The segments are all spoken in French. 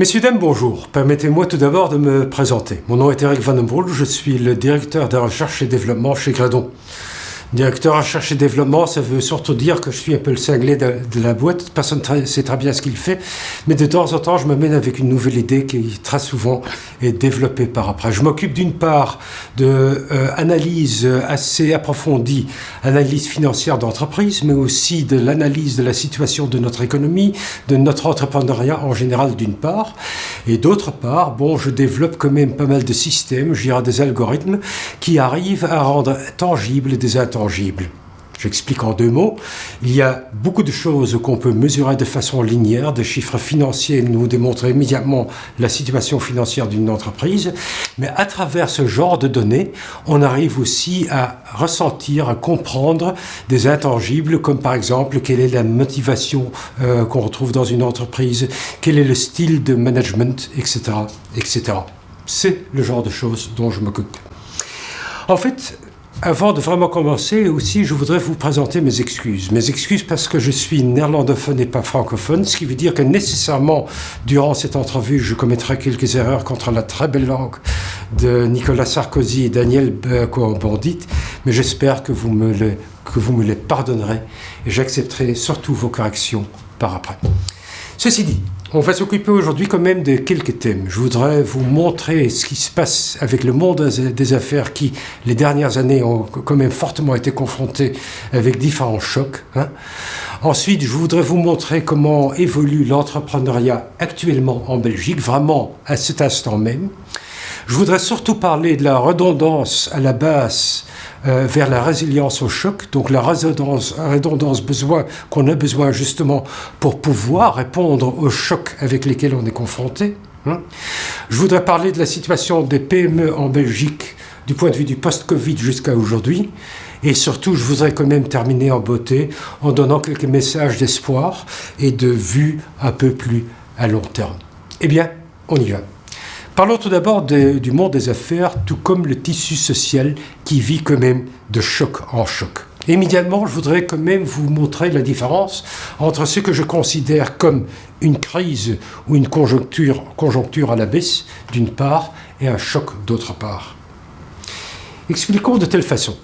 Messieurs, dames, bonjour. Permettez-moi tout d'abord de me présenter. Mon nom est Eric Van den Broel, je suis le directeur de recherche et développement chez Gradon. Directeur recherche et développement, ça veut surtout dire que je suis un peu le cinglé de la boîte. Personne ne sait très bien ce qu'il fait, mais de temps en temps, je me mène avec une nouvelle idée qui très souvent est développée par après. Je m'occupe d'une part de analyse assez approfondie, analyse financière d'entreprise, mais aussi de l'analyse de la situation de notre économie, de notre entrepreneuriat en général d'une part. Et d'autre part, je développe quand même pas mal de systèmes, je dirais des algorithmes, qui arrivent à rendre tangibles des intangibles. J'explique en 2 mots. Il y a beaucoup de choses qu'on peut mesurer de façon linéaire. Des chiffres financiers nous démontrent immédiatement la situation financière d'une entreprise. Mais à travers ce genre de données, on arrive aussi à ressentir, à comprendre des intangibles, comme par exemple, quelle est la motivation qu'on retrouve dans une entreprise, quel est le style de management, etc., etc. C'est le genre de choses dont je m'occupe. En fait, avant de vraiment commencer aussi, je voudrais vous présenter mes excuses. Mes excuses parce que je suis néerlandophone et pas francophone, ce qui veut dire que nécessairement, durant cette entrevue, je commettrai quelques erreurs contre la très belle langue de Nicolas Sarkozy et Daniel Cohn-Bendit, mais j'espère que vous me les pardonnerez et j'accepterai surtout vos corrections par après. Ceci dit, on va s'occuper aujourd'hui quand même de quelques thèmes. Je voudrais vous montrer ce qui se passe avec le monde des affaires qui, les dernières années, ont quand même fortement été confrontés avec différents chocs. Ensuite, je voudrais vous montrer comment évolue l'entrepreneuriat actuellement en Belgique, vraiment à cet instant même. Je voudrais surtout parler de la redondance à la base vers la résilience au choc, donc la redondance besoin qu'on a besoin justement pour pouvoir répondre aux chocs avec lesquels on est confronté. Je voudrais parler de la situation des PME en Belgique du point de vue du post-Covid jusqu'à aujourd'hui. Et surtout, je voudrais quand même terminer en beauté en donnant quelques messages d'espoir et de vue un peu plus à long terme. Eh bien, on y va. Parlons tout d'abord du monde des affaires, tout comme le tissu social qui vit quand même de choc en choc. Et immédiatement, je voudrais quand même vous montrer la différence entre ce que je considère comme une crise ou une conjoncture à la baisse, d'une part, et un choc d'autre part. Expliquons de telle façon.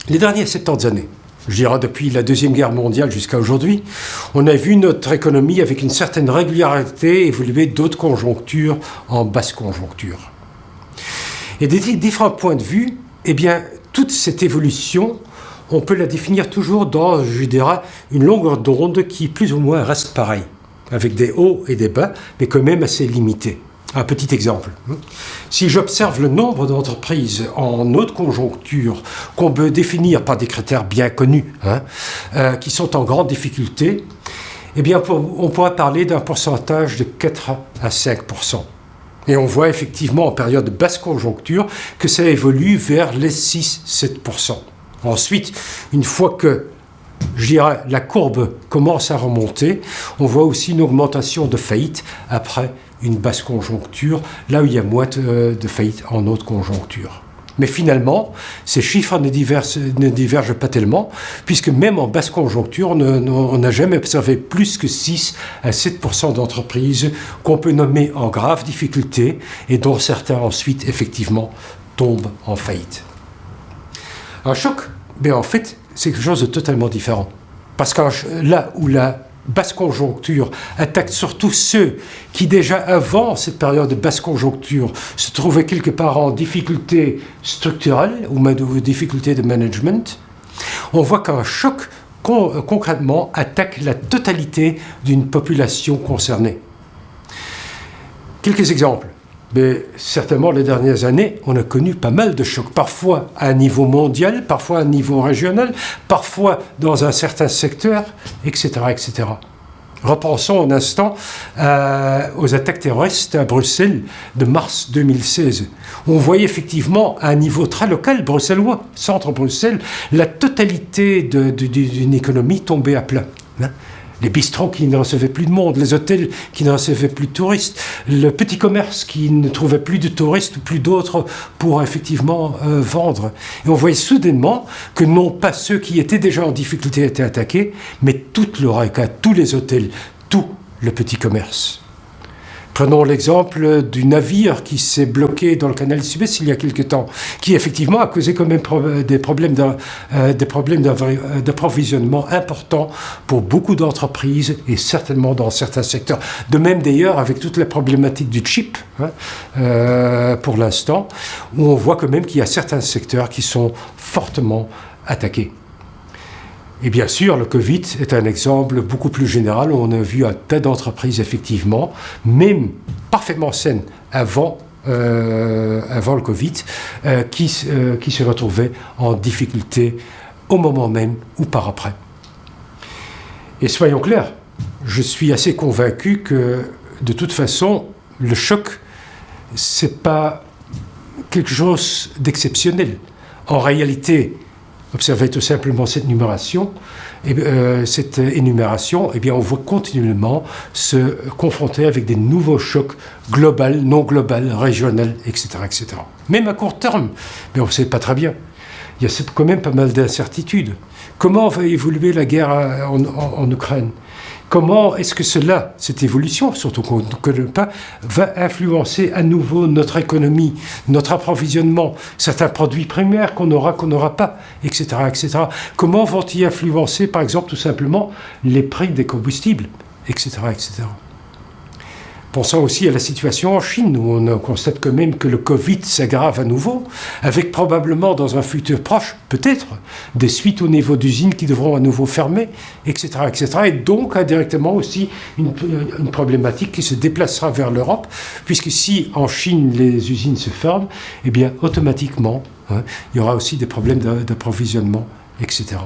Les dernières 70 années, je dirais depuis la Deuxième Guerre mondiale jusqu'à aujourd'hui, on a vu notre économie avec une certaine régularité évoluer d'autres conjonctures en basse conjoncture. Et des différents points de vue, toute cette évolution, on peut la définir toujours dans, je dirais, une longueur d'onde qui plus ou moins reste pareille, avec des hauts et des bas, mais quand même assez limitée. Un petit exemple. Si j'observe le nombre d'entreprises en haute conjoncture qu'on peut définir par des critères bien connus, qui sont en grande difficulté, on pourrait parler d'un pourcentage de 4 à 5%. Et on voit effectivement en période de basse conjoncture que ça évolue vers les 6-7%. Ensuite, une fois que la courbe commence à remonter, on voit aussi une augmentation de faillites après une basse conjoncture, là où il y a moins de faillites en haute conjoncture. Mais finalement, ces chiffres ne divergent pas tellement, puisque même en basse conjoncture, on n'a jamais observé plus que 6 à 7% d'entreprises qu'on peut nommer en grave difficulté et dont certains ensuite, effectivement, tombent en faillite. Un choc, en fait, c'est quelque chose de totalement différent. Parce que là où la basse conjoncture attaque surtout ceux qui déjà avant cette période de basse conjoncture se trouvaient quelque part en difficulté structurelle ou difficulté de management, on voit qu'un choc concrètement attaque la totalité d'une population concernée. Quelques exemples. Mais certainement, les dernières années, on a connu pas mal de chocs, parfois à un niveau mondial, parfois à un niveau régional, parfois dans un certain secteur, etc., etc. Repensons un instant aux attaques terroristes à Bruxelles de mars 2016. On voyait effectivement à un niveau très local, bruxellois, centre Bruxelles, la totalité d'une économie tombée à plat. Les bistrots qui ne recevaient plus de monde, les hôtels qui ne recevaient plus de touristes, le petit commerce qui ne trouvait plus de touristes ou plus d'autres pour effectivement vendre. Et on voyait soudainement que non pas ceux qui étaient déjà en difficulté étaient attaqués, mais toute l'horeca, tous les hôtels, tout le petit commerce. Prenons l'exemple du navire qui s'est bloqué dans le canal de Suez il y a quelque temps, qui effectivement a causé quand même des problèmes d'approvisionnement importants pour beaucoup d'entreprises et certainement dans certains secteurs. De même d'ailleurs avec toute la problématique du chip, pour l'instant, où on voit quand même qu'il y a certains secteurs qui sont fortement attaqués. Et bien sûr, le Covid est un exemple beaucoup plus général où on a vu un tas d'entreprises, effectivement, même parfaitement saines avant le Covid, qui se retrouvaient en difficulté au moment même ou par après. Et soyons clairs, je suis assez convaincu que, de toute façon, le choc, c'est pas quelque chose d'exceptionnel. En réalité, observez tout simplement cette énumération, eh bien, on voit continuellement se confronter avec des nouveaux chocs globaux, non globaux, régionaux, etc., etc. Même à court terme, mais on ne sait pas très bien. Il y a quand même pas mal d'incertitudes. Comment va évoluer la guerre en Ukraine ? Comment est-ce que cette évolution, surtout qu'on ne connaît pas, va influencer à nouveau notre économie, notre approvisionnement, certains produits primaires qu'on n'aura pas, etc., etc. Comment vont-ils influencer, par exemple, tout simplement, les prix des combustibles, etc., etc. Pensons aussi à la situation en Chine, où on constate quand même que le Covid s'aggrave à nouveau, avec probablement dans un futur proche, peut-être, des suites au niveau d'usines qui devront à nouveau fermer, etc., etc. Et donc, indirectement aussi, une problématique qui se déplacera vers l'Europe, puisque si en Chine les usines se ferment, eh bien, automatiquement, il y aura aussi des problèmes d'approvisionnement, etc.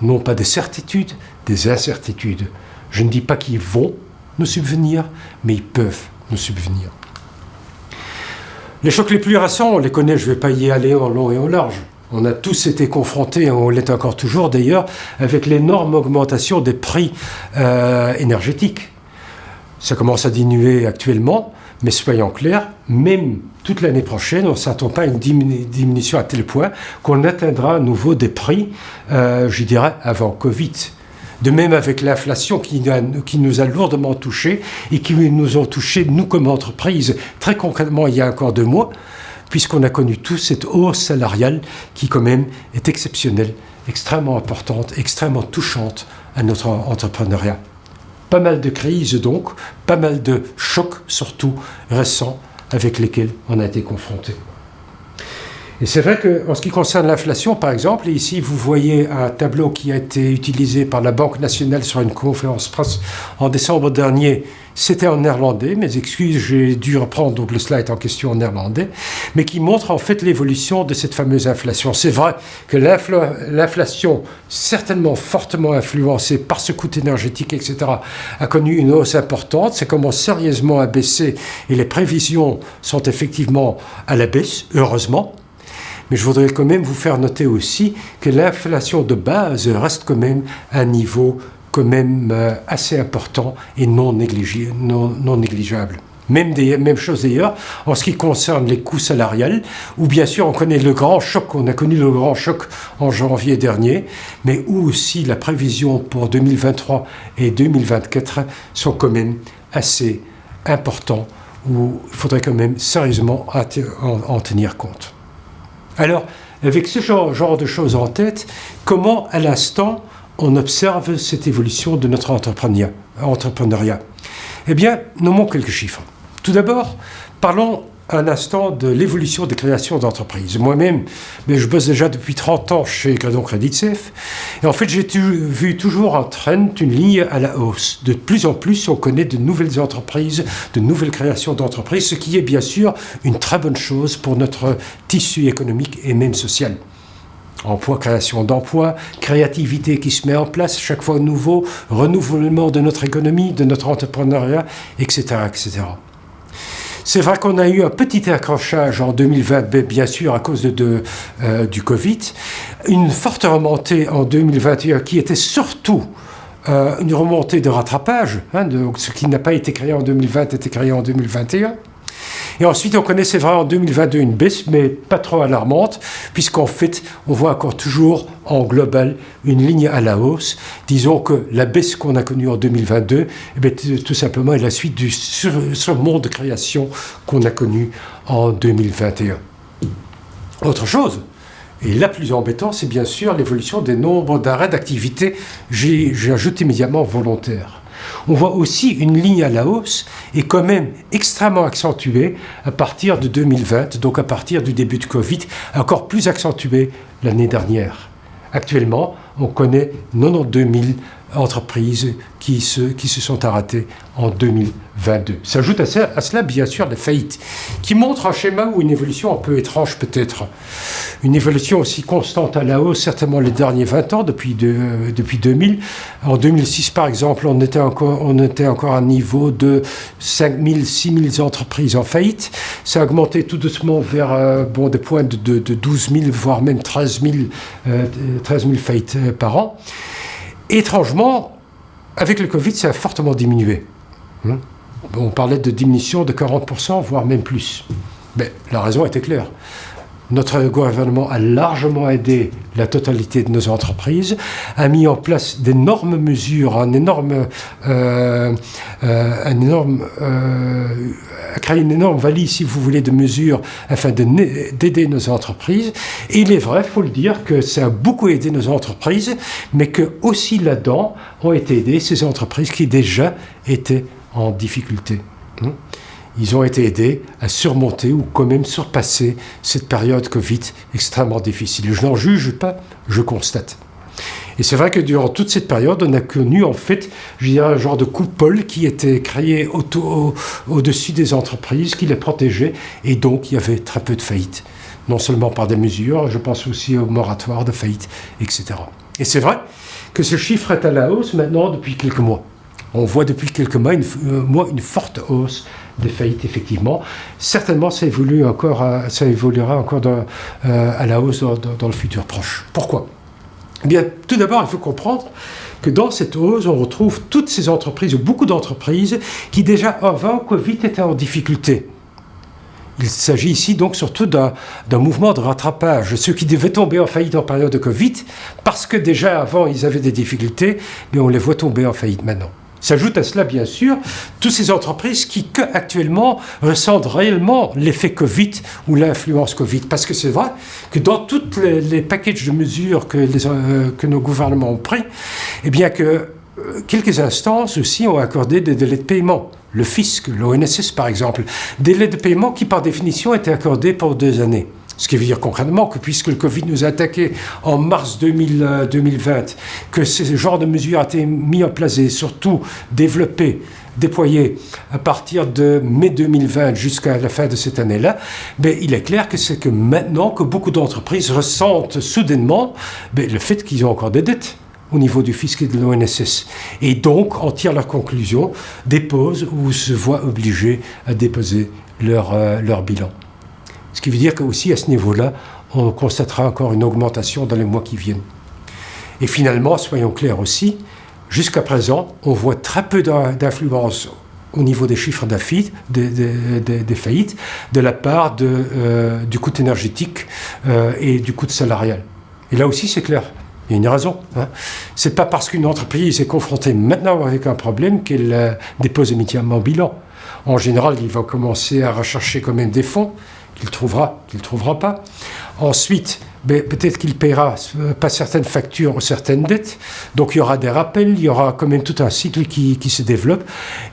Non pas des certitudes, des incertitudes. Je ne dis pas qu'ils vont nous subvenir, mais ils peuvent nous subvenir. Les chocs les plus récents, on les connaît, je ne vais pas y aller en long et en large. On a tous été confrontés, et on l'est encore toujours d'ailleurs, avec l'énorme augmentation des prix énergétiques. Ça commence à diminuer actuellement, mais soyons clairs, même toute l'année prochaine, on ne s'attend pas à une diminution à tel point qu'on atteindra à nouveau des prix, je dirais, avant Covid. De même avec l'inflation qui nous a lourdement touchés et qui nous ont touchés, nous comme entreprise, très concrètement il y a encore 2 mois, puisqu'on a connu tous cette hausse salariale qui quand même est exceptionnelle, extrêmement importante, extrêmement touchante à notre entrepreneuriat. Pas mal de crises donc, pas mal de chocs surtout récents avec lesquels on a été confrontés. Et c'est vrai qu'en ce qui concerne l'inflation, par exemple, et ici vous voyez un tableau qui a été utilisé par la Banque nationale sur une conférence presse en décembre dernier. C'était en néerlandais, mes excuses, j'ai dû reprendre donc le slide en question en néerlandais, mais qui montre en fait l'évolution de cette fameuse inflation. C'est vrai que l'inflation, certainement fortement influencée par ce coût énergétique, etc., a connu une hausse importante, ça commence sérieusement à baisser et les prévisions sont effectivement à la baisse, heureusement. Mais je voudrais quand même vous faire noter aussi que l'inflation de base reste quand même à un niveau quand même assez important et non négligeable. Même chose d'ailleurs en ce qui concerne les coûts salariales, où bien sûr on connaît le grand choc, on a connu le grand choc en janvier dernier, mais où aussi la prévision pour 2023 et 2024 sont quand même assez importants, où il faudrait quand même sérieusement en tenir compte. Alors, avec ce genre de choses en tête, comment à l'instant on observe cette évolution de notre entrepreneuriat ? Eh bien, nommons quelques chiffres. Tout d'abord, parlons un instant de l'évolution des créations d'entreprises. Moi-même, je bosse déjà depuis 30 ans chez Gredon Credit Safe. Et en fait, j'ai vu toujours un trend, une ligne à la hausse. De plus en plus, on connaît de nouvelles entreprises, de nouvelles créations d'entreprises, ce qui est bien sûr une très bonne chose pour notre tissu économique et même social. Emploi, création d'emplois, créativité qui se met en place chaque fois nouveau, renouvellement de notre économie, de notre entrepreneuriat, etc., etc. C'est vrai qu'on a eu un petit accrochage en 2020, bien sûr à cause du Covid, une forte remontée en 2021 qui était surtout une remontée de rattrapage, donc ce qui n'a pas été créé en 2020 était créé en 2021. Et ensuite, on connaît, c'est vrai, en 2022 une baisse, mais pas trop alarmante, puisqu'en fait, on voit encore toujours en global une ligne à la hausse. Disons que la baisse qu'on a connue en 2022, eh bien, tout simplement est la suite du surmont de création qu'on a connu en 2021. Autre chose, et la plus embêtante, c'est bien sûr l'évolution des nombres d'arrêts d'activité, j'ajoute immédiatement volontaires. On voit aussi une ligne à la hausse et quand même extrêmement accentuée à partir de 2020, donc à partir du début de Covid, encore plus accentuée l'année dernière. Actuellement, on connaît 92 000 entreprises qui se sont arrêtées en 2022. S'ajoute à cela, bien sûr, la faillite, qui montre un schéma ou une évolution un peu étrange peut-être. Une évolution aussi constante à la hausse, certainement les derniers 20 ans, depuis 2000. En 2006, par exemple, on était encore à un niveau de 5 000, 6 000 entreprises en faillite. Ça a augmenté tout doucement vers des points de 12 000, voire même 13 000 faillites par an. Étrangement, avec le Covid, ça a fortement diminué. On parlait de diminution de 40%, voire même plus. Mais la raison était claire. Notre gouvernement a largement aidé la totalité de nos entreprises, a mis en place d'énormes mesures, a créé une énorme valise, si vous voulez, de mesures afin d'aider nos entreprises. Et il est vrai, il faut le dire, que ça a beaucoup aidé nos entreprises, mais que aussi là-dedans ont été aidées ces entreprises qui déjà étaient en difficulté. Ils ont été aidés à surmonter ou quand même surpasser cette période Covid extrêmement difficile. Je n'en juge pas, je constate. Et c'est vrai que durant toute cette période, on a connu en fait, je dirais, un genre de coupole qui était créé au-dessus des entreprises, qui les protégeait, et donc il y avait très peu de faillites. Non seulement par des mesures, je pense aussi au moratoire de faillite, etc. Et c'est vrai que ce chiffre est à la hausse maintenant depuis quelques mois. On voit depuis quelques mois une forte hausse des faillites, effectivement. Certainement, ça évoluera encore à la hausse dans le futur proche. Pourquoi ? Eh bien, tout d'abord, il faut comprendre que dans cette hausse, on retrouve toutes ces entreprises, ou beaucoup d'entreprises, qui déjà avant Covid étaient en difficulté. Il s'agit ici donc surtout d'un mouvement de rattrapage. Ceux qui devaient tomber en faillite en période de Covid, parce que déjà avant ils avaient des difficultés, mais on les voit tomber en faillite maintenant. S'ajoute à cela, bien sûr, toutes ces entreprises qui, actuellement, ressentent réellement l'effet Covid ou l'influence Covid. Parce que c'est vrai que dans tous les packages de mesures que nos gouvernements ont pris, eh bien que quelques instances aussi ont accordé des délais de paiement. Le fisc, l'ONSS par exemple, délais de paiement qui par définition étaient accordés pour 2 années. Ce qui veut dire concrètement que puisque le Covid nous a attaqué en mars 2020, que ce genre de mesures a été mis en place et surtout développé, déployé à partir de mai 2020 jusqu'à la fin de cette année-là, il est clair que c'est que maintenant que beaucoup d'entreprises ressentent soudainement le fait qu'ils ont encore des dettes au niveau du fisc et de l'ONSS. Et donc, en tirent leur conclusion, déposent ou se voient obligés à déposer leur bilan. Ce qui veut dire qu'aussi, à ce niveau-là, on constatera encore une augmentation dans les mois qui viennent. Et finalement, soyons clairs aussi, jusqu'à présent, on voit très peu d'influence au niveau des chiffres des faillites de la part du coût énergétique et du coût salarial. Et là aussi, c'est clair. Il y a une raison. Ce n'est pas parce qu'une entreprise est confrontée maintenant avec un problème qu'elle dépose immédiatement bilan. En général, il va commencer à rechercher quand même des fonds qu'il trouvera pas. Ensuite, peut-être qu'il paiera pas certaines factures ou certaines dettes. Donc il y aura des rappels, il y aura quand même tout un cycle qui se développe.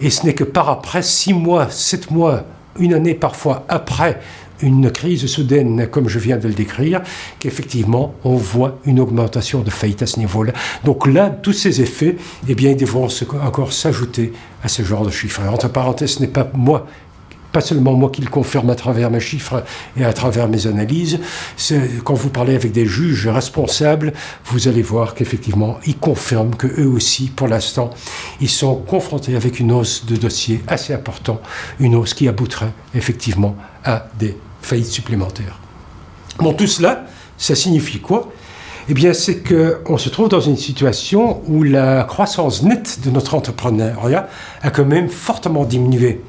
Et ce n'est que par après, 6 mois, 7 mois, une année parfois après une crise soudaine, comme je viens de le décrire, qu'effectivement, on voit une augmentation de faillite à ce niveau-là. Donc là, tous ces effets, ils devront encore s'ajouter à ce genre de chiffres. Entre parenthèses, ce n'est pas seulement moi qui le confirme à travers mes chiffres et à travers mes analyses. Quand vous parlez avec des juges responsables, vous allez voir qu'effectivement, ils confirment qu'eux aussi, pour l'instant, ils sont confrontés avec une hausse de dossiers assez importante, une hausse qui aboutirait effectivement à des faillites supplémentaires. Bon, tout cela, ça signifie quoi ? Eh bien, c'est qu'on se trouve dans une situation où la croissance nette de notre entrepreneuriat a quand même fortement diminué.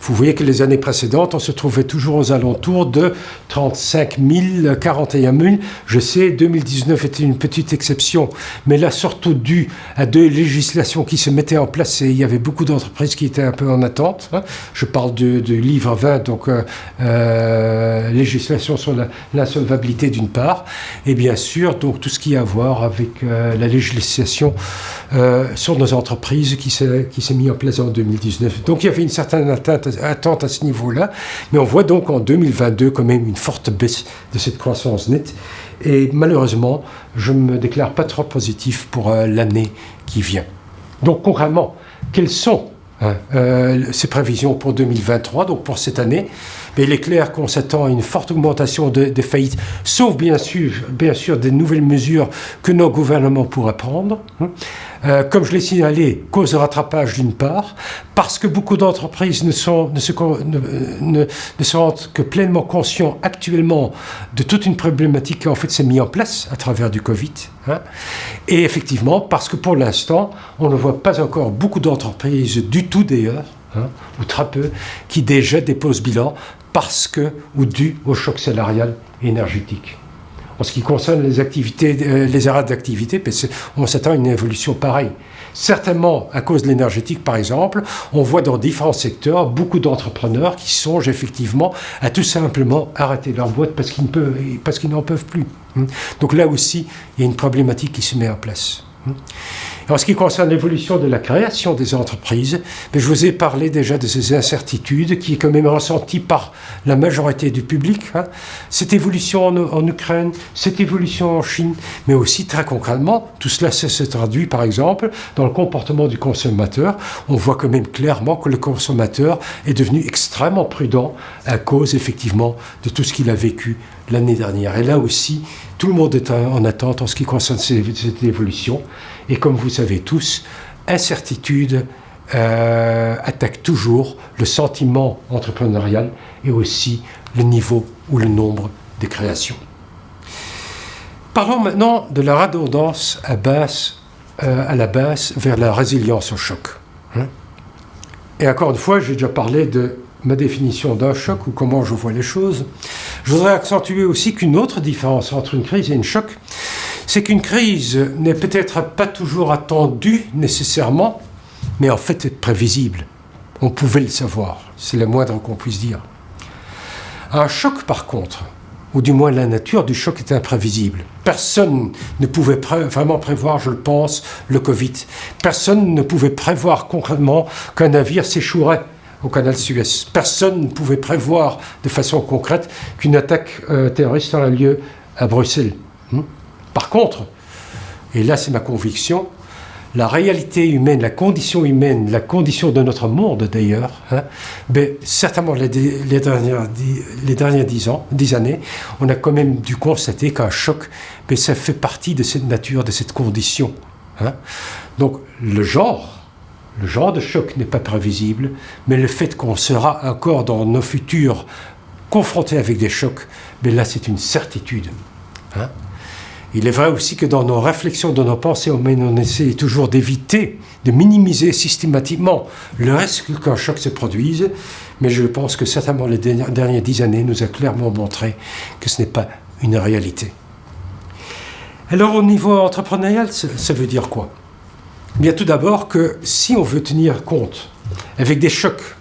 Vous voyez que les années précédentes, on se trouvait toujours aux alentours de 35 000, 41 000. Je sais, 2019 était une petite exception, mais là, surtout dû à deux législations qui se mettaient en place et il y avait beaucoup d'entreprises qui étaient un peu en attente. Je parle du livre 20, donc législation sur l'insolvabilité d'une part, et bien sûr, donc tout ce qui a à voir avec la législation sur nos entreprises qui s'est mis en place en 2019. Donc il y avait une certaine attente à ce niveau-là, mais on voit donc en 2022 quand même une forte baisse de cette croissance nette. Et malheureusement, je ne me déclare pas trop positif pour l'année qui vient. Donc concrètement, quelles sont ces prévisions pour 2023, donc pour cette année? Mais il est clair qu'on s'attend à une forte augmentation des faillites, sauf bien sûr des nouvelles mesures que nos gouvernements pourraient prendre. Comme je l'ai signalé, cause de rattrapage d'une part, parce que beaucoup d'entreprises ne se rendent que pleinement conscients actuellement de toute une problématique qui en fait s'est mise en place à travers du Covid. Et effectivement, parce que pour l'instant, on ne voit pas encore beaucoup d'entreprises du tout d'ailleurs, ou très peu, qui déjà déposent bilan parce que, ou dû au choc salarial et énergétique. En ce qui concerne les activités, les arrêts d'activité, on s'attend à une évolution pareille. Certainement, à cause de l'énergétique, par exemple, on voit dans différents secteurs beaucoup d'entrepreneurs qui songent effectivement à tout simplement arrêter leur boîte parce qu'ils n'en peuvent plus. Donc là aussi, il y a une problématique qui se met en place. En ce qui concerne l'évolution de la création des entreprises, je vous ai parlé déjà de ces incertitudes qui est quand même ressentie par la majorité du public. Cette évolution en Ukraine, cette évolution en Chine, mais aussi très concrètement, tout cela se traduit par exemple dans le comportement du consommateur. On voit quand même clairement que le consommateur est devenu extrêmement prudent à cause effectivement de tout ce qu'il a vécu l'année dernière. Et là aussi, tout le monde est en attente en ce qui concerne cette évolution. Et comme vous savez tous, incertitude attaque toujours le sentiment entrepreneurial et aussi le niveau ou le nombre de créations. Parlons maintenant de la redondance à la base vers la résilience au choc. Et encore une fois, j'ai déjà parlé de ma définition d'un choc ou comment je vois les choses. Je voudrais accentuer aussi qu'une autre différence entre une crise et un choc, c'est qu'une crise n'est peut-être pas toujours attendue nécessairement, mais en fait est prévisible. On pouvait le savoir, c'est le moindre qu'on puisse dire. Un choc par contre, ou du moins la nature du choc est imprévisible. Personne ne pouvait vraiment prévoir, je le pense, le Covid. Personne ne pouvait prévoir concrètement qu'un navire s'échouerait au canal Suez. Personne ne pouvait prévoir de façon concrète qu'une attaque terroriste aurait lieu à Bruxelles. Par contre, et là c'est ma conviction, la réalité humaine, la condition de notre monde d'ailleurs, certainement les dernières 10 années, on a quand même dû constater qu'un choc, ça fait partie de cette nature, de cette condition. Donc le genre de choc n'est pas prévisible, mais le fait qu'on sera encore dans nos futurs confrontés avec des chocs, là c'est une certitude. Il est vrai aussi que dans nos réflexions, dans nos pensées, on essaie toujours d'éviter, de minimiser systématiquement le risque qu'un choc se produise, mais je pense que certainement les dernières 10 années nous a clairement montré que ce n'est pas une réalité. Alors au niveau entrepreneurial, ça veut dire quoi ? Bien tout d'abord que si on veut tenir compte avec des chocs,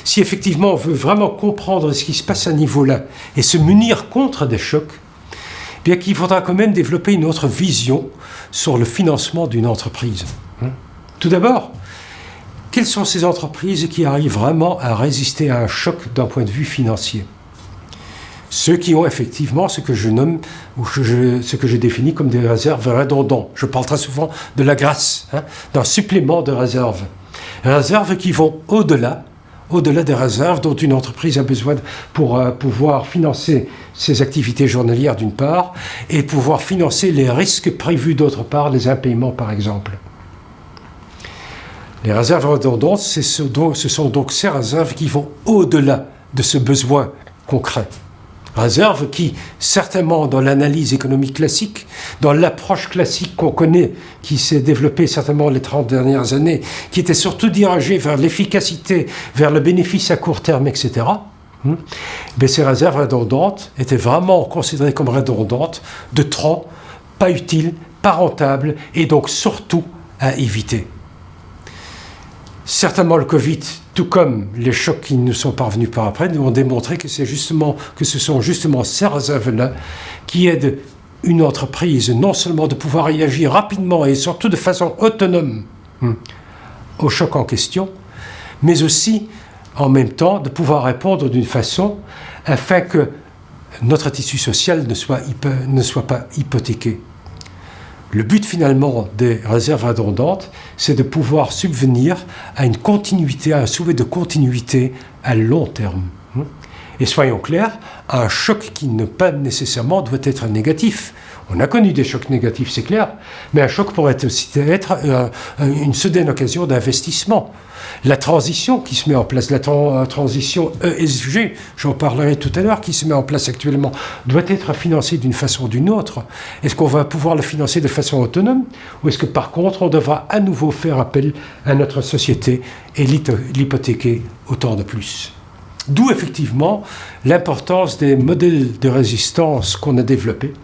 si effectivement on veut vraiment comprendre ce qui se passe à ce niveau-là et se munir contre des chocs, bien qu'il faudra quand même développer une autre vision sur le financement d'une entreprise. Tout d'abord, quelles sont ces entreprises qui arrivent vraiment à résister à un choc d'un point de vue financier ? Ceux qui ont effectivement ce que je nomme, ou ce que je définis comme des réserves redondantes. Je parle très souvent de la grâce, d'un supplément de réserves. Réserves qui vont au-delà des réserves dont une entreprise a besoin pour pouvoir financer ses activités journalières d'une part, et pouvoir financer les risques prévus d'autre part, les impaiements par exemple. Les réserves redondantes, ce sont donc ces réserves qui vont au-delà de ce besoin concret. Réserve qui, certainement dans l'analyse économique classique, dans l'approche classique qu'on connaît, qui s'est développée certainement les 30 dernières années, qui était surtout dirigée vers l'efficacité, vers le bénéfice à court terme, etc., ces réserves redondantes étaient vraiment considérées comme redondantes, de trop, pas utiles, pas rentables, et donc surtout à éviter. Certainement le Covid, tout comme les chocs qui nous sont parvenus par après, nous ont démontré que ce sont justement ces réserves-là qui aident une entreprise non seulement de pouvoir réagir rapidement et surtout de façon autonome au choc en question, mais aussi en même temps de pouvoir répondre d'une façon afin que notre tissu social ne soit pas hypothéqué. Le but finalement des réserves redondantes, c'est de pouvoir subvenir à une continuité, à un souhait de continuité à long terme. Et soyons clairs, un choc qui ne pas nécessairement doit être négatif. On a connu des chocs négatifs, c'est clair, mais un choc pourrait aussi être une soudaine occasion d'investissement. La transition qui se met en place, la transition ESG, j'en parlerai tout à l'heure, qui se met en place actuellement, doit être financée d'une façon ou d'une autre. Est-ce qu'on va pouvoir le financer de façon autonome, ou est-ce que par contre on devra à nouveau faire appel à notre société et l'hypothéquer autant de plus ? D'où effectivement l'importance des modèles de résistance qu'on a développés,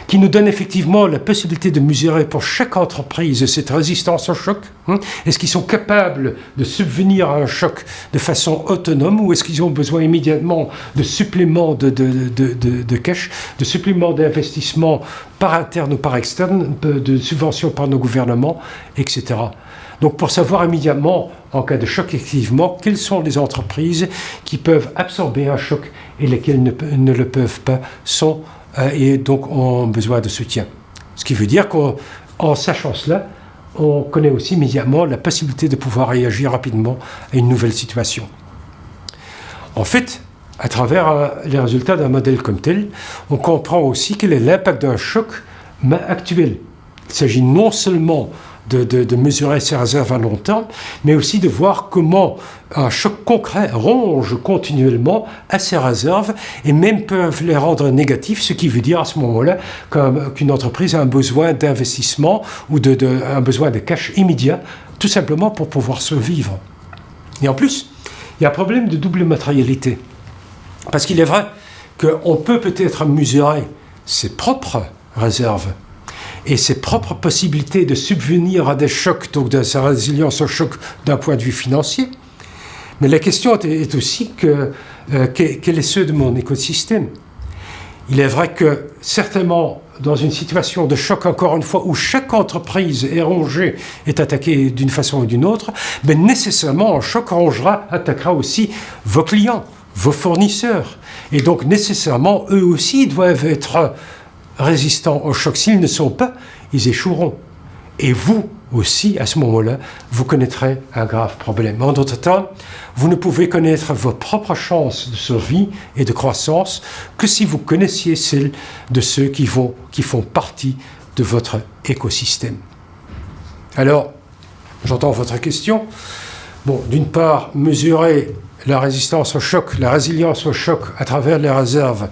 qui nous donne effectivement la possibilité de mesurer pour chaque entreprise cette résistance au choc. Est-ce qu'ils sont capables de subvenir à un choc de façon autonome ou est-ce qu'ils ont besoin immédiatement de suppléments de cash, de suppléments d'investissement par interne ou par externe, de subventions par nos gouvernements, etc. Donc pour savoir immédiatement, en cas de choc effectivement, quelles sont les entreprises qui peuvent absorber un choc et lesquelles ne le peuvent pas et donc ont besoin de soutien. Ce qui veut dire qu'en sachant cela, on connaît aussi immédiatement la possibilité de pouvoir réagir rapidement à une nouvelle situation. En fait, à travers les résultats d'un modèle comme tel, on comprend aussi quel est l'impact d'un choc actuel. Il s'agit non seulement de mesurer ses réserves à long terme, mais aussi de voir comment un choc concret ronge continuellement à ses réserves et même peuvent les rendre négatives, ce qui veut dire à ce moment-là qu'une entreprise a un besoin d'investissement ou un besoin de cash immédiat, tout simplement pour pouvoir survivre. Et en plus, il y a un problème de double matérialité. Parce qu'il est vrai qu'on peut-être mesurer ses propres réserves et ses propres possibilités de subvenir à des chocs, donc de sa résilience au choc d'un point de vue financier. Mais la question est aussi quel est ceux de mon écosystème. Il est vrai que certainement dans une situation de choc, encore une fois, où chaque entreprise est rongée, est attaquée d'une façon ou d'une autre, mais nécessairement un choc attaquera aussi vos clients, vos fournisseurs. Et donc nécessairement, eux aussi doivent être résistants au choc. S'ils ne sont pas, ils échoueront. Et vous aussi, à ce moment-là, vous connaîtrez un grave problème. En d'autres termes, vous ne pouvez connaître vos propres chances de survie et de croissance que si vous connaissiez celles de ceux qui font partie de votre écosystème. Alors, j'entends votre question. Bon, d'une part, mesurer la résistance au choc, la résilience au choc à travers les réserves.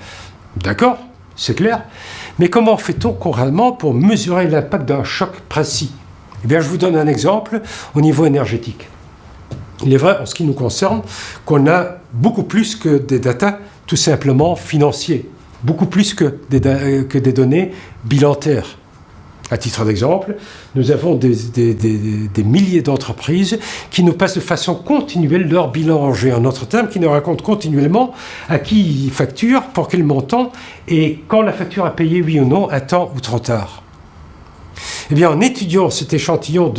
D'accord, c'est clair. Mais comment fait-on concrètement pour mesurer l'impact d'un choc précis ? Eh bien, je vous donne un exemple au niveau énergétique. Il est vrai, en ce qui nous concerne, qu'on a beaucoup plus que des datas tout simplement financiers, beaucoup plus que des données bilantaires. À titre d'exemple, nous avons des milliers d'entreprises qui nous passent de façon continuelle leur bilan rangé. En d'autres termes, qui nous racontent continuellement à qui ils facturent, pour quel montant, et quand la facture a payé, oui ou non, à temps ou trop tard. Eh bien, en étudiant cet échantillon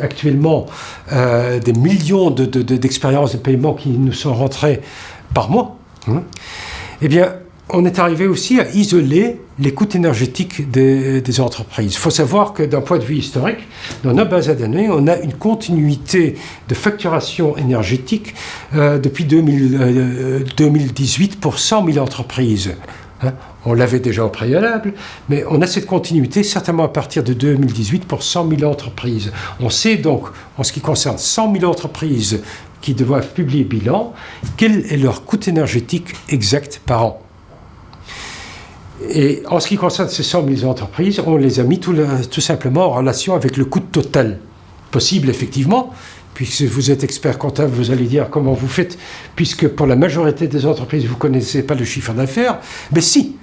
actuellement des millions d'expériences de paiement qui nous sont rentrées par mois, eh bien, on est arrivé aussi à isoler les coûts énergétiques des entreprises. Il faut savoir que d'un point de vue historique, dans nos bases à données, on a une continuité de facturation énergétique depuis 2018 pour 100 000 entreprises. On l'avait déjà au préalable, mais on a cette continuité certainement à partir de 2018 pour 100 000 entreprises. On sait donc, en ce qui concerne 100 000 entreprises qui doivent publier bilan, quel est leur coût énergétique exact par an. Et en ce qui concerne ces 100 000 entreprises, on les a mis tout simplement en relation avec le coût total. Possible, effectivement, puisque vous êtes expert comptable, vous allez dire comment vous faites, puisque pour la majorité des entreprises, vous ne connaissez pas le chiffre d'affaires. Mais si,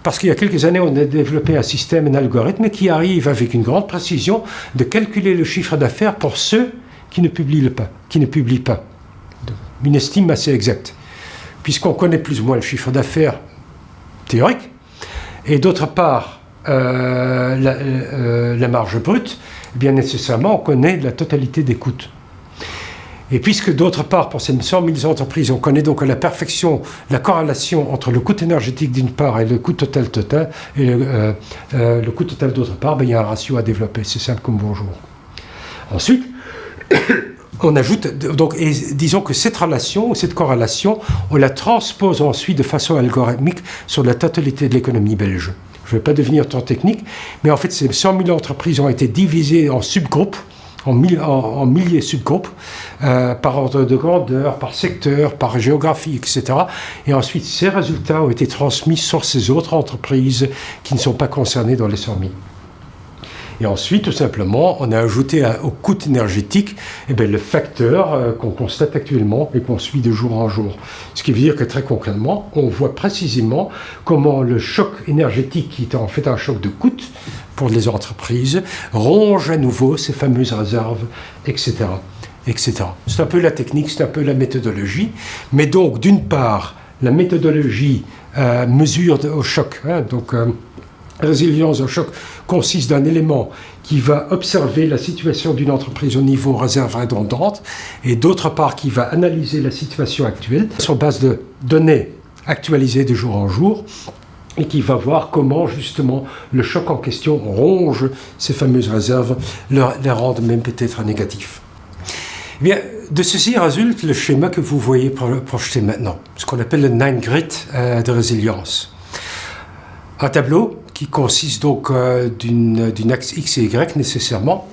parce qu'il y a quelques années, on a développé un système, un algorithme qui arrive avec une grande précision de calculer le chiffre d'affaires pour ceux qui ne publient pas. Une estime assez exacte. Puisqu'on connaît plus ou moins le chiffre d'affaires théorique, et d'autre part, la marge brute, bien nécessairement, on connaît la totalité des coûts. Et puisque d'autre part, pour ces 100 000 entreprises, on connaît donc à la perfection la corrélation entre le coût énergétique d'une part et le coût total et le coût total d'autre part, il y a un ratio à développer. C'est simple comme bonjour. Ensuite, on ajoute, donc, et disons que cette relation, ou cette corrélation, on la transpose ensuite de façon algorithmique sur la totalité de l'économie belge. Je ne vais pas devenir trop technique, mais en fait, ces 100 000 entreprises ont été divisées en subgroupes, en milliers de subgroupes, par ordre de grandeur, par secteur, par géographie, etc. Et ensuite, ces résultats ont été transmis sur ces autres entreprises qui ne sont pas concernées dans les 100 000. Et ensuite, tout simplement, on a ajouté au coût énergétique le facteur qu'on constate actuellement et qu'on suit de jour en jour. Ce qui veut dire que très concrètement, on voit précisément comment le choc énergétique, qui est en fait un choc de coût pour les entreprises, ronge à nouveau ces fameuses réserves, etc. etc. C'est un peu la technique, c'est un peu la méthodologie. Mais donc, d'une part, la méthodologie mesure au choc, résilience au choc consiste d'un élément qui va observer la situation d'une entreprise au niveau réserve redondante et d'autre part qui va analyser la situation actuelle sur base de données actualisées de jour en jour et qui va voir comment justement le choc en question ronge ces fameuses réserves, les rendent même peut-être négatifs. Eh bien, de ceci résulte le schéma que vous voyez projeté maintenant, ce qu'on appelle le 9 grid de résilience. Un tableau qui consiste donc d'une axe X et Y nécessairement,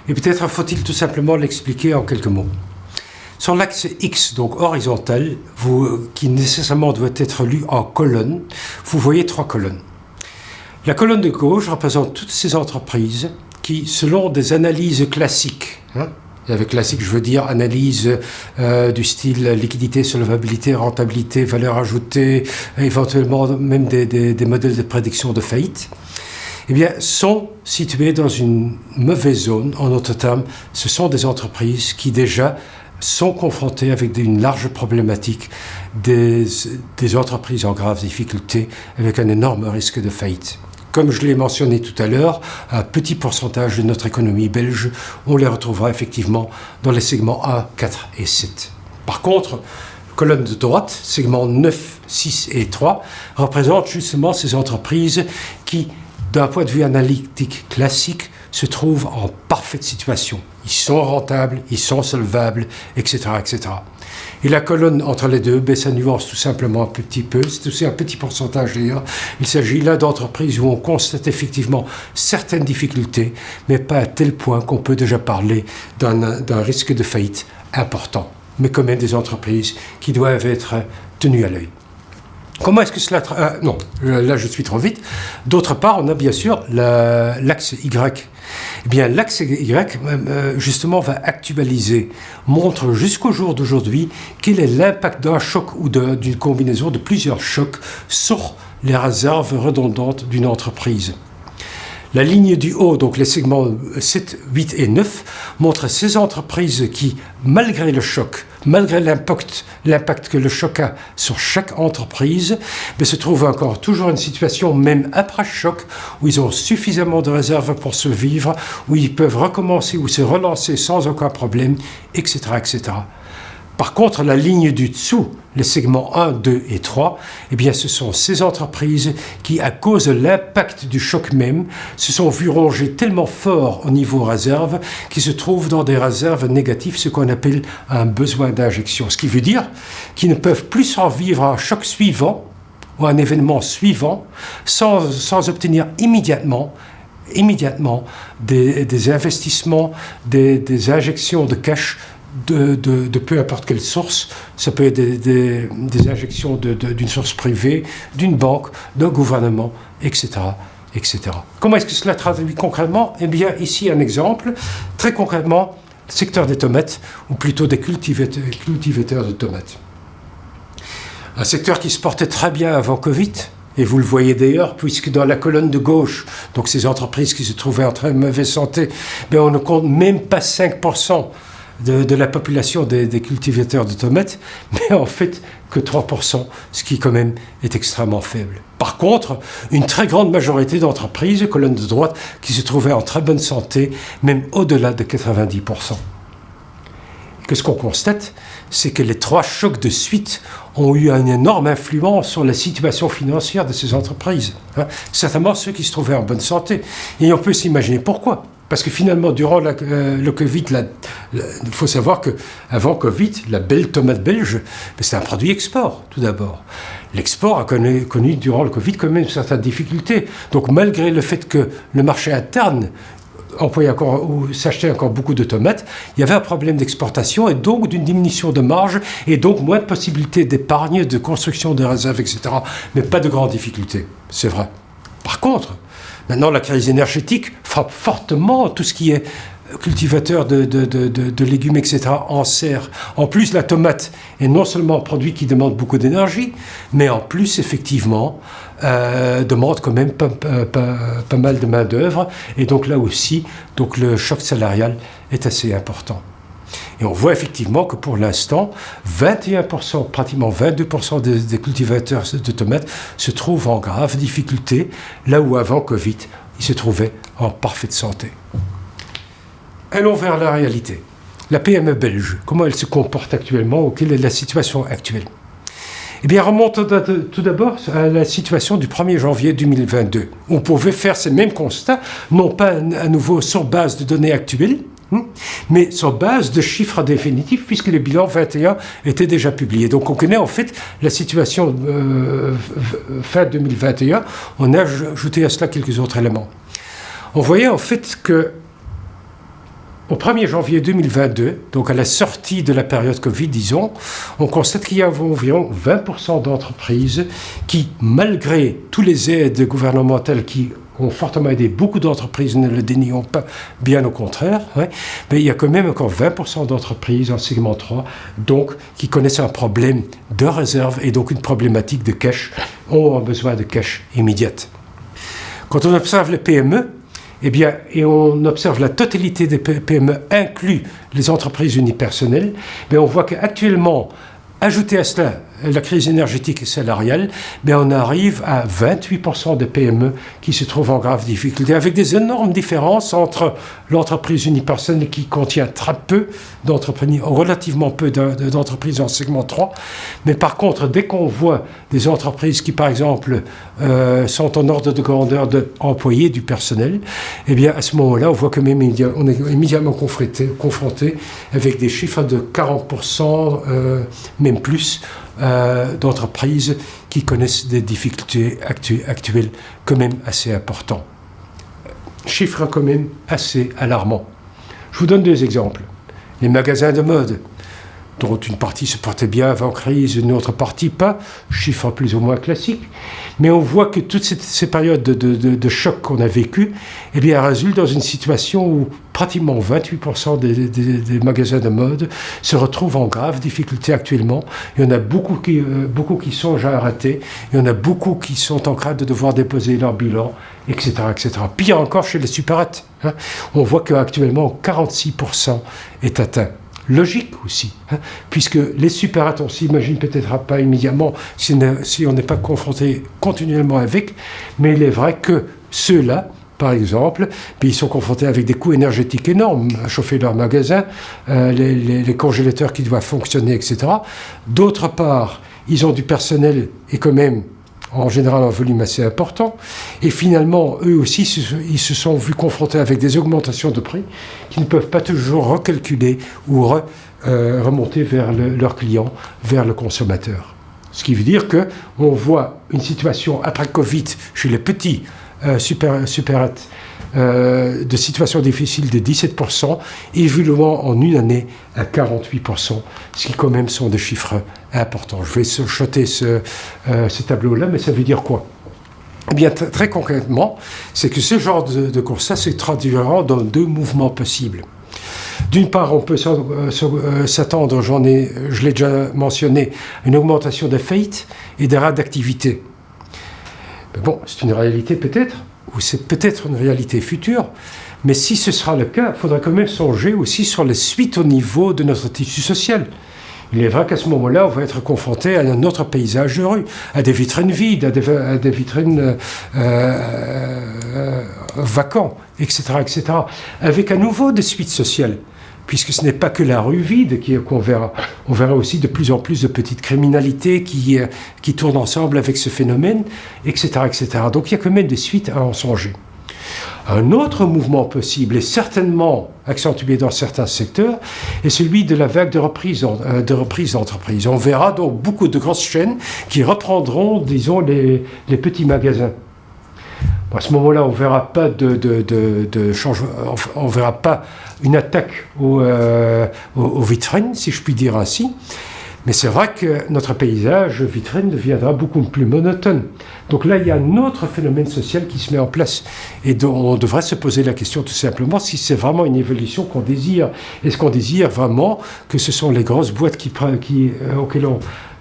et peut-être faut-il tout simplement l'expliquer en quelques mots. Sur l'axe X, donc horizontal, qui nécessairement doit être lu en colonnes, vous voyez 3 colonnes. La colonne de gauche représente toutes ces entreprises qui, selon des analyses classiques, et avec classique, je veux dire analyse du style liquidité, solvabilité, rentabilité, valeur ajoutée, éventuellement même des modèles de prédiction de faillite, eh bien, sont situées dans une mauvaise zone. En d'autres termes, ce sont des entreprises qui déjà sont confrontées avec une large problématique des entreprises en graves difficultés avec un énorme risque de faillite. Comme je l'ai mentionné tout à l'heure, un petit pourcentage de notre économie belge, on les retrouvera effectivement dans les segments 1, 4 et 7. Par contre, colonne de droite, segments 9, 6 et 3, représentent justement ces entreprises qui, d'un point de vue analytique classique, se trouvent en parfaite situation. Ils sont rentables, ils sont solvables, etc., etc. Et la colonne entre les deux, ça nuance tout simplement un petit peu. C'est aussi un petit pourcentage d'ailleurs. Il s'agit là d'entreprises où on constate effectivement certaines difficultés, mais pas à tel point qu'on peut déjà parler d'un risque de faillite important. Mais quand même des entreprises qui doivent être tenues à l'œil. Comment est-ce que cela... non, là je suis trop vite. D'autre part, on a bien sûr l'axe Y. Eh bien, l'axe Y, justement, va actualiser, montre jusqu'au jour d'aujourd'hui quel est l'impact d'un choc ou d'une combinaison de plusieurs chocs sur les réserves redondantes d'une entreprise. La ligne du haut, donc les segments 7, 8 et 9, montrent ces entreprises qui, malgré le choc, malgré l'impact que le choc a sur chaque entreprise, mais se trouvent encore toujours une situation, même après choc, où ils ont suffisamment de réserves pour survivre, où ils peuvent recommencer ou se relancer sans aucun problème, etc., etc. Par contre, la ligne du dessous, les segments 1, 2 et 3, eh bien, ce sont ces entreprises qui, à cause de l'impact du choc même, se sont vues ronger tellement fort au niveau réserve qu'ils se trouvent dans des réserves négatives, ce qu'on appelle un besoin d'injection. Ce qui veut dire qu'ils ne peuvent plus survivre à un choc suivant ou à un événement suivant sans obtenir immédiatement des investissements, des injections de cash de peu importe quelle source. Ça peut être des injections d'une source privée, d'une banque, d'un gouvernement, etc., etc. Comment est-ce que cela traduit concrètement? Eh bien, ici un exemple. Très concrètement, le secteur des tomates, ou plutôt des cultivateurs de tomates. Un secteur qui se portait très bien avant Covid, et vous le voyez d'ailleurs, puisque dans la colonne de gauche, donc ces entreprises qui se trouvaient en très mauvaise santé, bien on ne compte même pas 5% de la population des cultivateurs de tomates, mais en fait que 3%, ce qui quand même est extrêmement faible. Par contre, une très grande majorité d'entreprises, colonne de droite, qui se trouvaient en très bonne santé, même au-delà de 90%. Qu'est-ce qu'on constate? C'est que les 3 chocs de suite ont eu une énorme influence sur la situation financière de ces entreprises. Certainement ceux qui se trouvaient en bonne santé. Et on peut s'imaginer pourquoi. Parce que finalement, durant le Covid, il faut savoir qu'avant Covid, la belle tomate belge, c'est un produit export, tout d'abord. L'export a connu durant le Covid quand même certaines difficultés. Donc malgré le fait que le marché interne employait encore ou s'achetait encore beaucoup de tomates, il y avait un problème d'exportation et donc d'une diminution de marge et donc moins de possibilités d'épargne, de construction de réserves, etc. Mais pas de grandes difficultés, c'est vrai. Par contre, maintenant la crise énergétique frappe fortement tout ce qui est cultivateur de légumes, etc. en serre. En plus, la tomate est non seulement un produit qui demande beaucoup d'énergie, mais en plus, effectivement, demande quand même pas mal de main-d'œuvre. Et donc là aussi, donc le choc salarial est assez important. Et on voit effectivement que pour l'instant, 21%, pratiquement 22% des cultivateurs de tomates se trouvent en grave difficulté, là où avant Covid, ils se trouvaient en parfaite santé. Allons vers la réalité. La PME belge, comment elle se comporte actuellement ou quelle est la situation actuelle? Eh bien, remontons tout d'abord à la situation du 1er janvier 2022. On pouvait faire ces mêmes constats, non pas à nouveau sur base de données actuelles, mais sur base de chiffres définitifs, puisque les bilans 21 étaient déjà publiés. Donc on connaît en fait la situation fin 2021. On a ajouté à cela quelques autres éléments. On voyait en fait que au 1er janvier 2022, donc à la sortie de la période Covid, disons, on constate qu'il y a environ 20% d'entreprises qui, malgré tous les aides gouvernementales qui ont fortement aidé beaucoup d'entreprises, ne le dénions pas, bien au contraire, mais il y a quand même encore 20% d'entreprises en segment 3, donc qui connaissent un problème de réserve et donc une problématique de cash, ont besoin de cash immédiate. Quand on observe les PME, eh bien, et on observe la totalité des PME, inclus les entreprises unipersonnelles, mais on voit qu'actuellement, ajouté à cela la crise énergétique et salariale, on arrive à 28% des PME qui se trouvent en grave difficulté, avec des énormes différences entre l'entreprise unipersonnelle qui contient très peu d'entreprises, relativement peu d'entreprises en segment 3, mais par contre, dès qu'on voit des entreprises qui, par exemple, sont en ordre de grandeur d'employés du personnel, eh bien, à ce moment-là, on voit que même on est immédiatement confronté avec des chiffres de 40%, même plus, d'entreprises qui connaissent des difficultés actuelles quand même assez importantes. Chiffres quand même assez alarmants. Je vous donne 2 exemples. Les magasins de mode, dont une partie se portait bien avant crise, une autre partie pas, chiffre plus ou moins classique. Mais on voit que toutes ces périodes de choc qu'on a vécues, eh bien, résultent dans une situation où pratiquement 28% des magasins de mode se retrouvent en grave difficulté actuellement. Il y en a beaucoup qui songent à arrêter. Il y en a beaucoup qui sont en crainte de devoir déposer leur bilan, etc., etc. Pire encore chez les supérettes. On voit qu'actuellement, 46% est atteint. Logique aussi, puisque les supérettes, on s'imagine peut-être pas immédiatement si on n'est pas confronté continuellement avec, mais il est vrai que ceux-là, par exemple, ils sont confrontés avec des coûts énergétiques énormes à chauffer leur magasin, les congélateurs qui doivent fonctionner, etc. D'autre part, ils ont du personnel et quand même en général un volume assez important, et finalement, eux aussi, ils se sont vus confrontés avec des augmentations de prix qui ne peuvent pas toujours recalculer ou remonter vers leurs clients, vers le consommateur. Ce qui veut dire qu'on voit une situation après Covid chez les petits de situations difficiles de 17%, évoluant en une année à 48%, ce qui quand même sont des chiffres importants. Je vais jeter ce tableau-là, mais ça veut dire quoi ? Eh bien, très concrètement, c'est que ce genre de constat se traduira dans deux mouvements possibles. D'une part, on peut s'attendre, je l'ai déjà mentionné, à une augmentation des faillites et des rates d'activité. Mais bon, c'est une réalité peut-être, ou c'est peut-être une réalité future, mais si ce sera le cas, il faudra quand même songer aussi sur les suites au niveau de notre tissu social. Il est vrai qu'à ce moment-là, on va être confronté à un autre paysage de rue, à des vitrines vides, à des vitrines vacants, etc., etc., avec à nouveau des suites sociales, puisque ce n'est pas que la rue vide qu'on verra. On verra aussi de plus en plus de petites criminalités qui tournent ensemble avec ce phénomène, etc., etc. Donc il y a quand même des suites à en songer. Un autre mouvement possible, et certainement accentué dans certains secteurs, est celui de la vague de reprise d'entreprises. On verra donc beaucoup de grosses chaînes qui reprendront, disons, les petits magasins. À ce moment-là, on ne verra pas de changement, on verra pas une attaque aux vitrines, si je puis dire ainsi. Mais c'est vrai que notre paysage vitrine deviendra beaucoup plus monotone. Donc là, il y a un autre phénomène social qui se met en place. Et dont on devrait se poser la question tout simplement si c'est vraiment une évolution qu'on désire. Est-ce qu'on désire vraiment que ce sont les grosses boîtes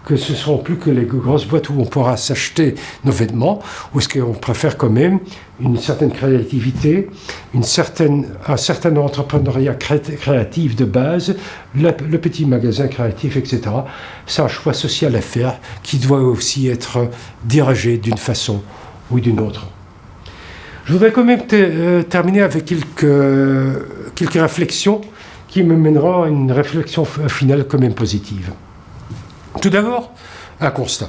que ce ne seront plus que les grosses boîtes où on pourra s'acheter nos vêtements, ou est-ce qu'on préfère quand même une certaine créativité, un certain entrepreneuriat créatif de base, le petit magasin créatif, etc. C'est un choix social à faire qui doit aussi être dirigé d'une façon ou d'une autre. Je voudrais quand même terminer avec quelques réflexions qui me mèneront à une réflexion finale quand même positive. Tout d'abord, un constat.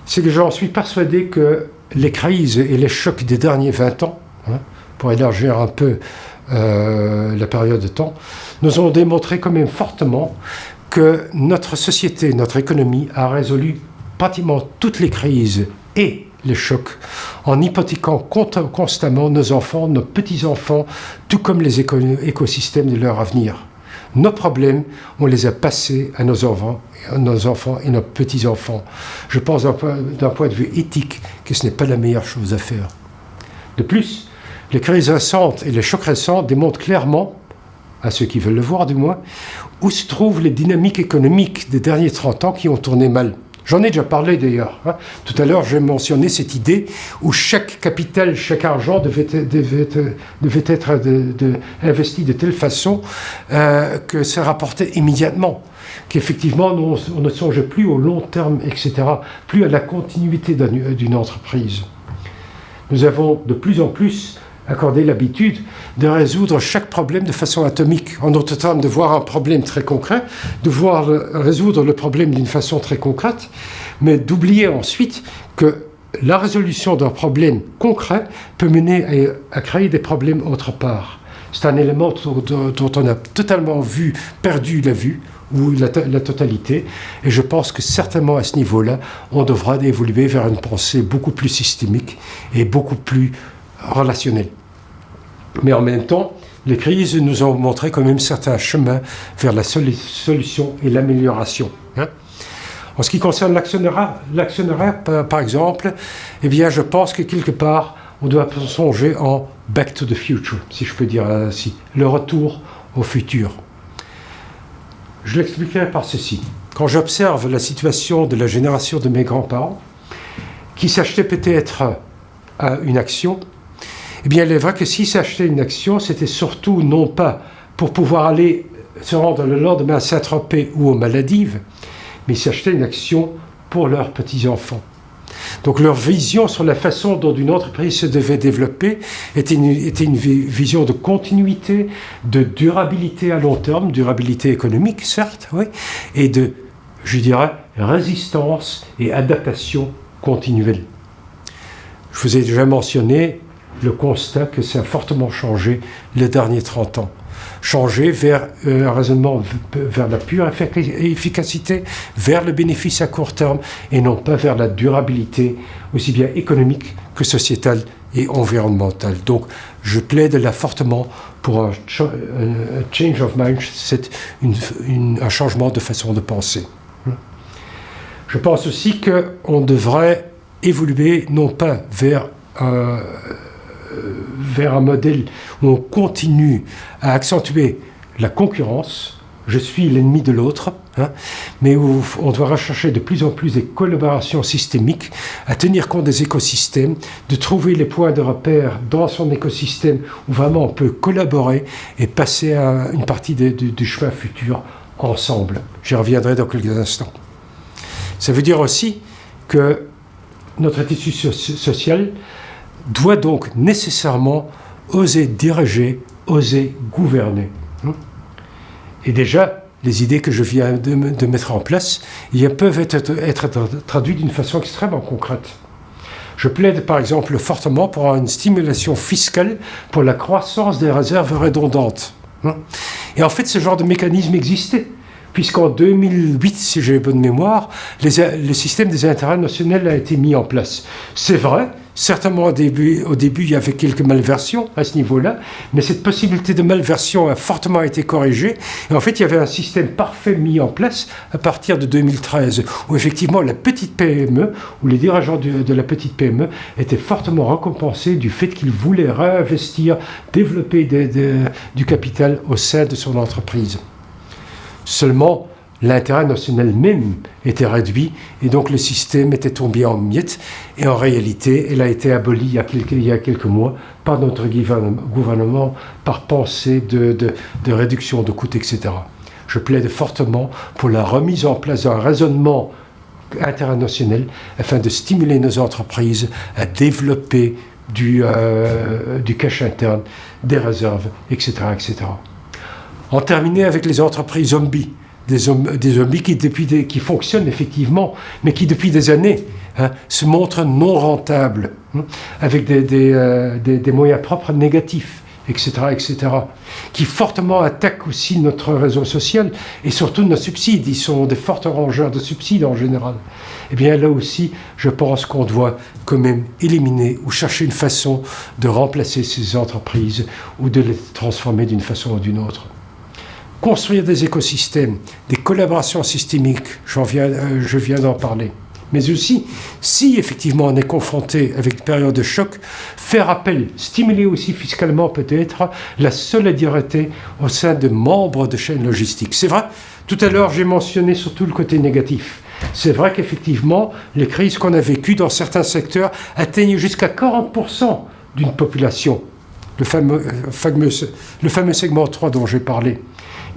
C'est que j'en suis persuadé que les crises et les chocs des derniers 20 ans, pour élargir un peu la période de temps, nous ont démontré quand même fortement que notre société, notre économie a résolu pratiquement toutes les crises et les chocs en hypothéquant constamment nos enfants, nos petits-enfants, tout comme les écosystèmes de leur avenir. Nos problèmes, on les a passés à nos enfants et nos petits-enfants. Je pense d'un point de vue éthique que ce n'est pas la meilleure chose à faire. De plus, les crises récentes et les chocs récents démontrent clairement, à ceux qui veulent le voir du moins, où se trouvent les dynamiques économiques des derniers 30 ans qui ont tourné mal. J'en ai déjà parlé d'ailleurs. Tout à l'heure, j'ai mentionné cette idée où chaque capital, chaque argent devait être investi de telle façon que ça rapportait immédiatement. Qu'effectivement, on ne songeait plus au long terme, etc., plus à la continuité d'une entreprise. Nous avons de plus en plus accordé l'habitude de résoudre chaque problème de façon atomique. En d'autres termes, de voir un problème très concret, de voir résoudre le problème d'une façon très concrète, mais d'oublier ensuite que la résolution d'un problème concret peut mener à créer des problèmes autre part. C'est un élément dont on a totalement perdu la vue, ou la totalité, et je pense que certainement à ce niveau-là, on devra évoluer vers une pensée beaucoup plus systémique et beaucoup plus relationnelle. Mais en même temps, les crises nous ont montré quand même certains chemins vers la solution et l'amélioration. En ce qui concerne l'actionnariat, par exemple, eh bien, je pense que quelque part, on doit songer en back to the future, si je peux dire ainsi, le retour au futur. Je l'expliquerai par ceci. Quand j'observe la situation de la génération de mes grands-parents, qui s'achetaient peut-être une action, eh bien, il est vrai que s'ils s'achetaient une action, c'était surtout non pas pour pouvoir aller se rendre le lendemain à Saint-Tropez ou aux Maldives, mais ils s'achetaient une action pour leurs petits-enfants. Donc leur vision sur la façon dont une entreprise se devait développer était une vision de continuité, de durabilité à long terme, durabilité économique certes, oui, et de, je dirais, résistance et adaptation continuelle. Je vous ai déjà mentionné le constat que ça a fortement changé les derniers 30 ans. Changer vers un raisonnement vers la pure efficacité, vers le bénéfice à court terme et non pas vers la durabilité aussi bien économique que sociétale et environnementale. Donc, je plaide là fortement pour un change of mind, c'est un changement de façon de penser. Je pense aussi qu'on devrait évoluer non pas vers un modèle où on continue à accentuer la concurrence, je suis l'ennemi de l'autre, mais où on doit rechercher de plus en plus des collaborations systémiques, à tenir compte des écosystèmes, de trouver les points de repère dans son écosystème où vraiment on peut collaborer et passer à une partie du chemin futur ensemble. J'y reviendrai dans quelques instants. Ça veut dire aussi que notre tissu social doit donc nécessairement oser diriger, oser gouverner. Et déjà, les idées que je viens de mettre en place peuvent être traduites d'une façon extrêmement concrète. Je plaide par exemple fortement pour une stimulation fiscale pour la croissance des réserves redondantes. Et en fait, ce genre de mécanisme existait, puisqu'en 2008, si j'ai bonne mémoire, le système des intérêts nationaux a été mis en place. C'est vrai, certainement au début, il y avait quelques malversions à ce niveau-là, mais cette possibilité de malversion a fortement été corrigée. Et en fait, il y avait un système parfait mis en place à partir de 2013, où effectivement la petite PME, ou les dirigeants de la petite PME étaient fortement récompensés du fait qu'ils voulaient réinvestir, développer du capital au sein de son entreprise. Seulement, l'intérêt national même était réduit et donc le système était tombé en miettes. Et en réalité, elle a été abolie il y a quelques mois par notre gouvernement par pensée de réduction de coûts, etc. Je plaide fortement pour la remise en place d'un raisonnement international afin de stimuler nos entreprises à développer du cash interne, des réserves, etc., etc. En terminer avec les entreprises zombies, des zombies qui fonctionnent effectivement, mais qui depuis des années se montrent non rentables, avec des moyens propres négatifs, etc., etc., qui fortement attaquent aussi notre réseau social et surtout nos subsides. Ils sont des forts rongeurs de subsides en général. Eh bien là aussi, je pense qu'on doit quand même éliminer ou chercher une façon de remplacer ces entreprises ou de les transformer d'une façon ou d'une autre. Construire des écosystèmes, des collaborations systémiques, je viens d'en parler. Mais aussi, si effectivement on est confronté avec une période de choc, faire appel, stimuler aussi fiscalement peut-être la solidarité au sein de membres de chaînes logistiques. C'est vrai, tout à l'heure j'ai mentionné surtout le côté négatif. C'est vrai qu'effectivement, les crises qu'on a vécues dans certains secteurs atteignent jusqu'à 40% d'une population, le fameux segment 3 dont j'ai parlé.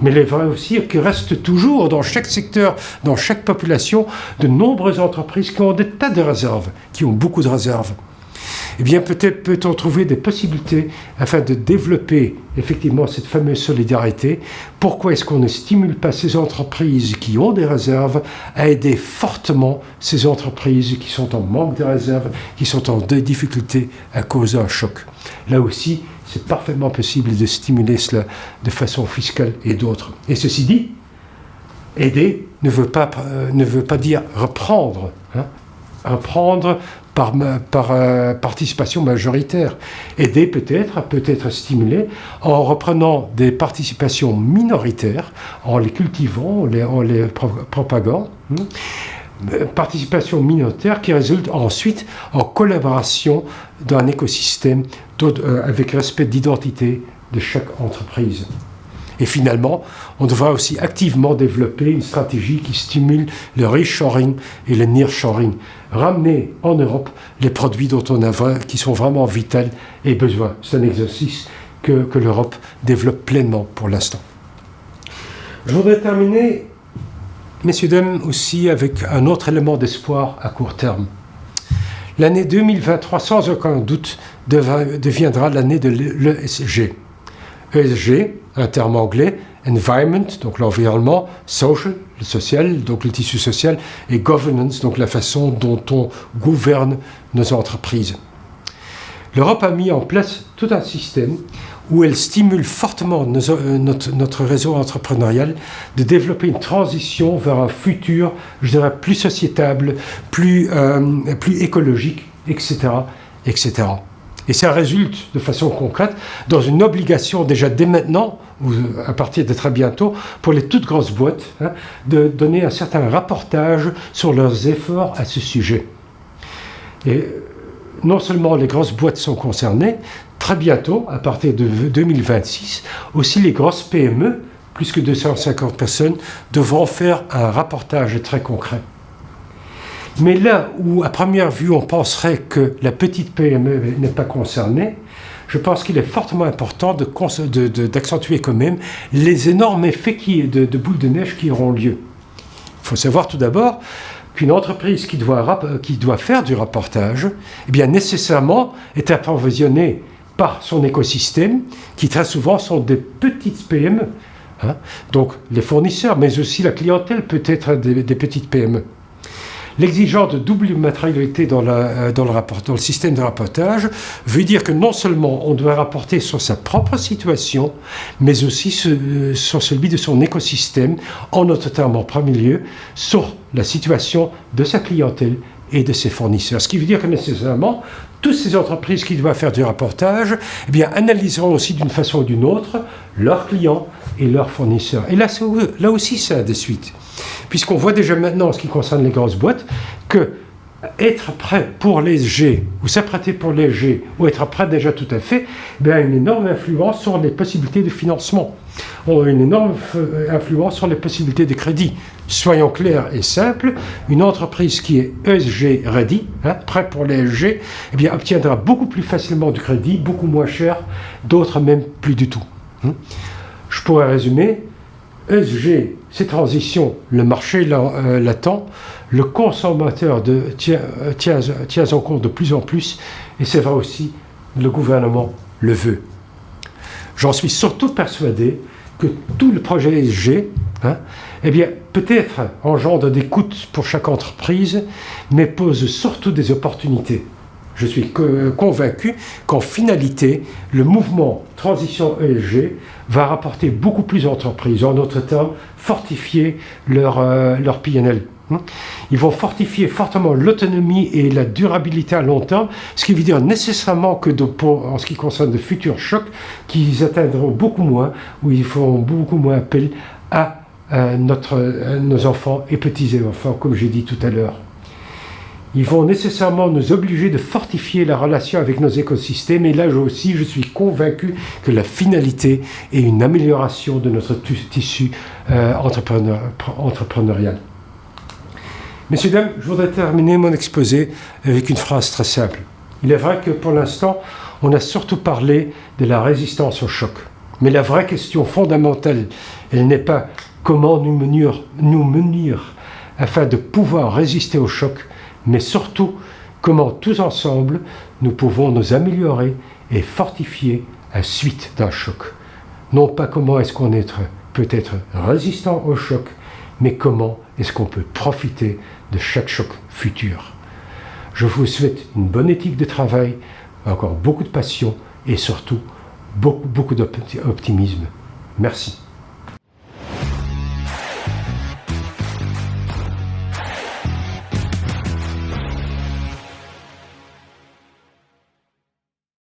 Mais il est vrai aussi qu'il reste toujours dans chaque secteur, dans chaque population, de nombreuses entreprises qui ont des tas de réserves, qui ont beaucoup de réserves. Eh bien, peut-être peut-on trouver des possibilités afin de développer effectivement cette fameuse solidarité. Pourquoi est-ce qu'on ne stimule pas ces entreprises qui ont des réserves à aider fortement ces entreprises qui sont en manque de réserves, qui sont en difficulté à cause d'un choc? Là aussi, c'est parfaitement possible de stimuler cela de façon fiscale et d'autres. Et ceci dit, aider ne veut pas dire reprendre. Reprendre par participation majoritaire. Aider peut être stimulé en reprenant des participations minoritaires, en les cultivant, en les propagant. Participation minoritaire qui résulte ensuite en collaboration d'un écosystème avec respect d'identité de chaque entreprise. Et finalement, on devra aussi activement développer une stratégie qui stimule le reshoring et le nearshoring. Ramener en Europe les produits qui sont vraiment vitaux et besoin. C'est un exercice que l'Europe développe pleinement pour l'instant. Je voudrais terminer, messieurs, dames, aussi avec un autre élément d'espoir à court terme. L'année 2023, sans aucun doute, deviendra l'année de l'ESG. ESG, un terme anglais, environment, donc l'environnement, social, le social, donc le tissu social, et governance, donc la façon dont on gouverne nos entreprises. L'Europe a mis en place tout un système où elle stimule fortement notre réseau entrepreneurial de développer une transition vers un futur, je dirais, plus sociétable, plus écologique, etc., etc. Et ça résulte de façon concrète dans une obligation déjà dès maintenant, ou à partir de très bientôt, pour les toutes grosses boîtes, de donner un certain rapportage sur leurs efforts à ce sujet. Et non seulement les grosses boîtes sont concernées, très bientôt, à partir de 2026, aussi les grosses PME, plus que 250 personnes, devront faire un rapportage très concret. Mais là où, à première vue, on penserait que la petite PME n'est pas concernée, je pense qu'il est fortement important d'accentuer quand même les énormes effets de boules de neige qui auront lieu. Il faut savoir tout d'abord qu'une entreprise qui doit faire du rapportage, eh bien nécessairement est approvisionnée par son écosystème, qui très souvent sont des petites PME. Donc les fournisseurs, mais aussi la clientèle peut être des petites PME. L'exigence de double matérialité dans le système de rapportage veut dire que non seulement on doit rapporter sur sa propre situation, mais aussi sur celui de son écosystème, en notamment en premier lieu sur la situation de sa clientèle et de ses fournisseurs. Ce qui veut dire que nécessairement, toutes ces entreprises qui doivent faire du rapportage, eh bien, analyseront aussi d'une façon ou d'une autre leurs clients et leurs fournisseurs. Et là aussi, ça a des suites. Puisqu'on voit déjà maintenant, en ce qui concerne les grosses boîtes, que être prêt pour les G, ou s'apprêter pour les G, ou être prêt déjà tout à fait, a une énorme influence sur les possibilités de financement. On a une énorme influence sur les possibilités de crédit. Soyons clairs et simples, une entreprise qui est ESG ready, prêt pour les ESG, obtiendra beaucoup plus facilement du crédit, beaucoup moins cher, d'autres même plus du tout. Je pourrais résumer, ESG, ces transitions, le marché l'attend, le consommateur tient en compte de plus en plus, et c'est vrai aussi, le gouvernement le veut. J'en suis surtout persuadé que tout le projet ESG, peut-être engendre des coûts pour chaque entreprise, mais pose surtout des opportunités. Je suis convaincu qu'en finalité, le mouvement transition ESG va rapporter beaucoup plus aux entreprises. En d'autres termes, fortifier leur PNL. Ils vont fortifier fortement l'autonomie et la durabilité à long terme, ce qui veut dire nécessairement que en ce qui concerne de futurs chocs, qu'ils atteindront beaucoup moins, ou ils feront beaucoup moins appel à nos enfants et petits-enfants, comme j'ai dit tout à l'heure. Ils vont nécessairement nous obliger de fortifier la relation avec nos écosystèmes. Et là aussi, je suis convaincu que la finalité est une amélioration de notre tissu entrepreneurial. Messieurs, dames, je voudrais terminer mon exposé avec une phrase très simple. Il est vrai que pour l'instant, on a surtout parlé de la résistance au choc. Mais la vraie question fondamentale, elle n'est pas comment nous munir afin de pouvoir résister au choc, mais surtout comment tous ensemble nous pouvons nous améliorer et fortifier à suite d'un choc. Non pas comment est-ce qu'on peut être résistant au choc, mais comment est-ce qu'on peut profiter de chaque choc futur. Je vous souhaite une bonne éthique de travail, encore beaucoup de passion et surtout beaucoup d'optimisme. Merci.